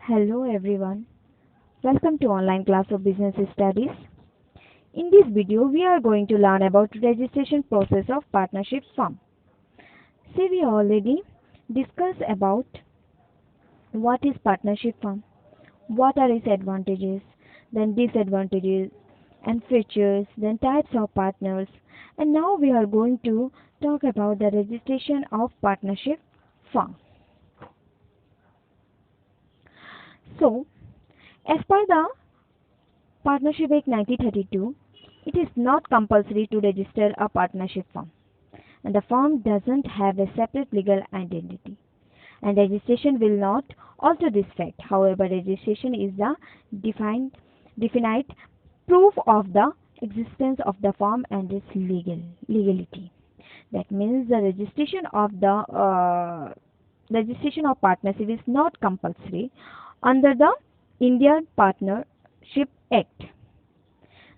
Hello everyone. Welcome to online class of business studies. In this video, we are going to learn about registration process of partnership firm. See, we already discussed about what is partnership firm, what are its advantages, then disadvantages and features, then types of partners, and now we are going to talk about the registration of partnership firm. So, as per the Partnership Act 1932, it is not compulsory to register a partnership firm, and the firm doesn't have a separate legal identity. And registration will not alter this fact. However, registration is the definite proof of the existence of the firm and its legality. That means the registration of partnership is not compulsory under the Indian Partnership Act.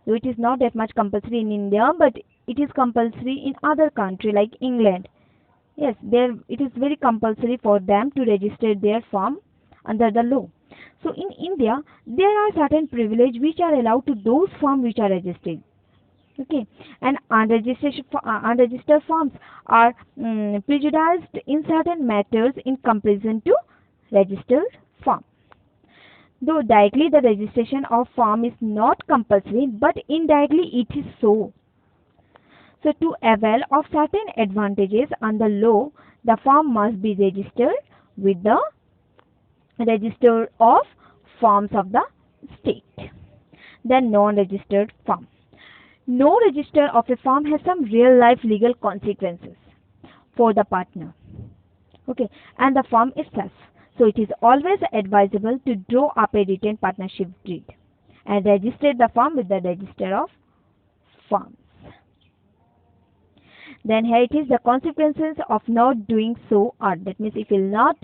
So it is not that much compulsory in India, but it is compulsory in other country like England. Yes, there it is very compulsory for them to register their firm under the law. So in India, there are certain privileges which are allowed to those firms which are registered. Okay, and unregistered firms are prejudiced in certain matters in comparison to registered firm. Though directly the registration of firm is not compulsory, but indirectly it is so. So to avail of certain advantages under law, the firm must be registered with the Register of Firms of the state. Then non-registered firm. No register of a firm has some real life legal consequences for the partner. Okay, and the firm itself. So it is always advisable to draw up a written partnership deed and register the firm with the Register of Firms. Then here it is, the consequences of not doing so are, that means if you will not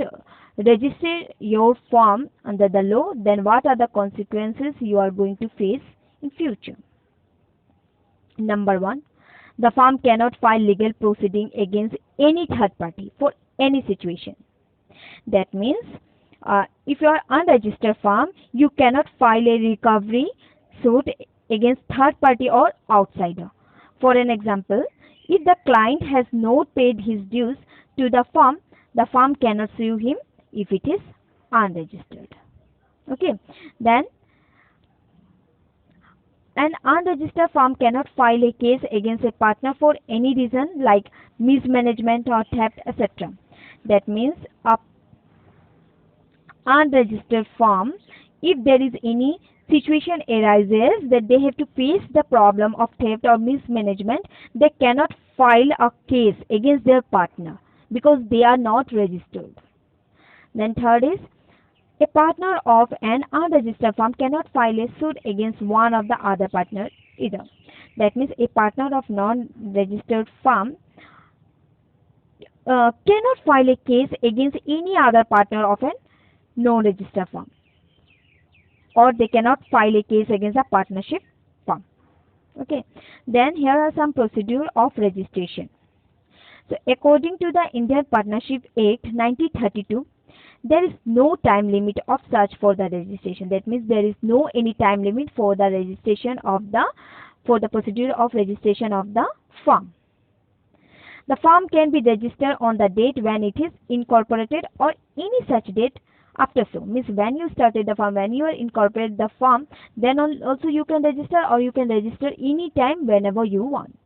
register your firm under the law, then what are the consequences you are going to face in future? Number one, the firm cannot file legal proceeding against any third party for any situation. That means if you are unregistered firm, you cannot file a recovery suit against third party or outsider. For an example, if the client has not paid his dues to the firm cannot sue him if it is unregistered. Okay, then an unregistered firm cannot file a case against a partner for any reason like mismanagement or theft, etc. That means a unregistered firm, if there is any situation arises that they have to face the problem of theft or mismanagement, they cannot file a case against their partner because they are not registered. Then third is, a partner of an unregistered firm cannot file a suit against one of the other partners either. That means a partner of non-registered firm cannot file a case against any other partner of a non-registered firm, or they cannot file a case against a partnership firm. Okay, then here are some procedure of registration. So according to the Indian Partnership Act 1932, there is no time limit of search for the registration. That means there is no any time limit for the registration of the procedure of registration of the firm. The firm can be registered on the date when it is incorporated or any such date after so. Means when you started the firm, when you are incorporated the firm, then also you can register, or you can register any time whenever you want.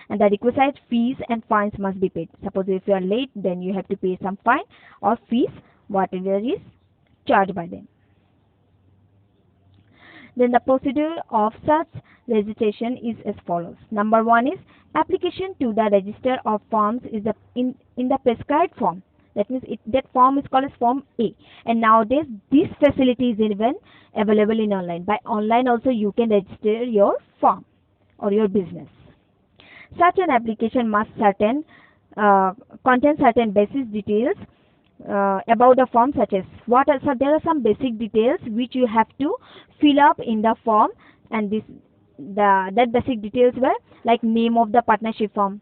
And the requisite fees and fines must be paid. Suppose if you are late, then you have to pay some fine or fees, whatever is charged by them. Then the procedure of such registration is as follows. Number one is, application to the Register of Firms is in the prescribed form. That means that form is called as Form A. And nowadays this facility is even available in online. By online also you can register your firm or your business. Such an application must contain certain basic details about the form, such as there are some basic details which you have to fill up in the form, and that basic details were like name of the partnership firm.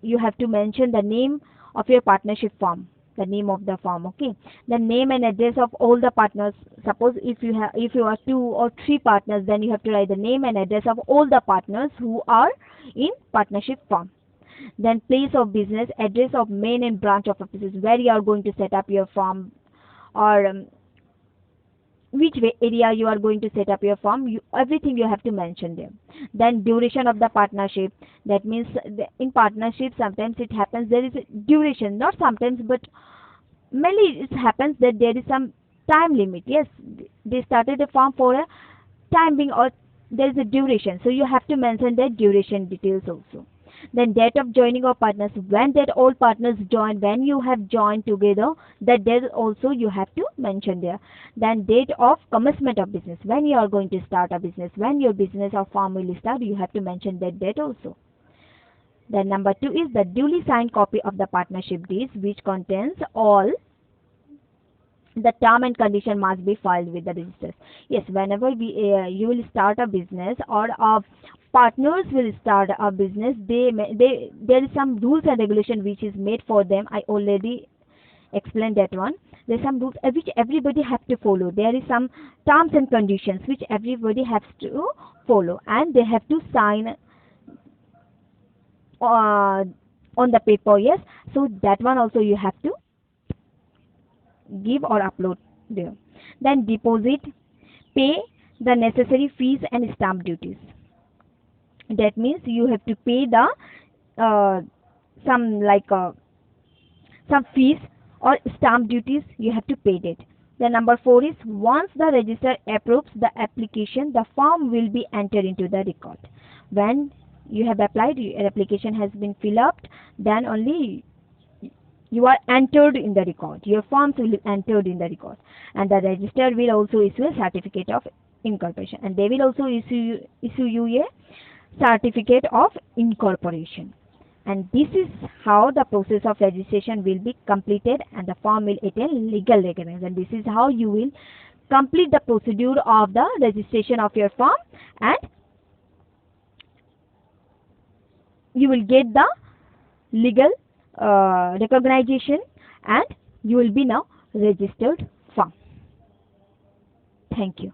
You have to mention the name of your partnership firm. the name of the firm. Okay, the name and address of all the partners. Suppose if you are 2 or 3 partners, then you have to write the name and address of all the partners who are in partnership firm. Then place of business, address of main and branch of offices, where you are going to set up your firm, or which area you are going to set up your firm. Everything you have to mention there. Then duration of the partnership. That means in partnership sometimes it happens there is a duration, not sometimes but mainly it happens that there is some time limit. Yes, they started a firm for a time being, or there is a duration, so you have to mention that duration details also. Then date of joining of partners, when that all partners join, when you have joined together, that date also you have to mention there. Then date of commencement of business, when you are going to start a business, when your business or firm will start, you have to mention that date also. Then number 2 is the duly signed copy of the partnership deeds, which contains all the term and condition must be filed with the registers. Yes, whenever you will start a business, or partners will start a business, there is some rules and regulation which is made for them. I already explained that one. There are some rules which everybody have to follow. There is some terms and conditions which everybody has to follow, and they have to sign on the paper. Yes, so that one also you have to give or upload there. Then deposit, pay the necessary fees and stamp duties. That means you have to pay the some like some fees or stamp duties, you have to pay that. The number 4 is once the registrar approves the application, the form will be entered into the record. When you have applied, your application has been filled up, then only you are entered in the record. Your forms will be entered in the record, and the registrar will also issue a certificate of incorporation, and they will also issue you a certificate of incorporation. And this is how the process of registration will be completed, and the firm will attain legal recognition. And this is how you will complete the procedure of the registration of your firm, and you will get the legal recognition, and you will be now registered firm. Thank you.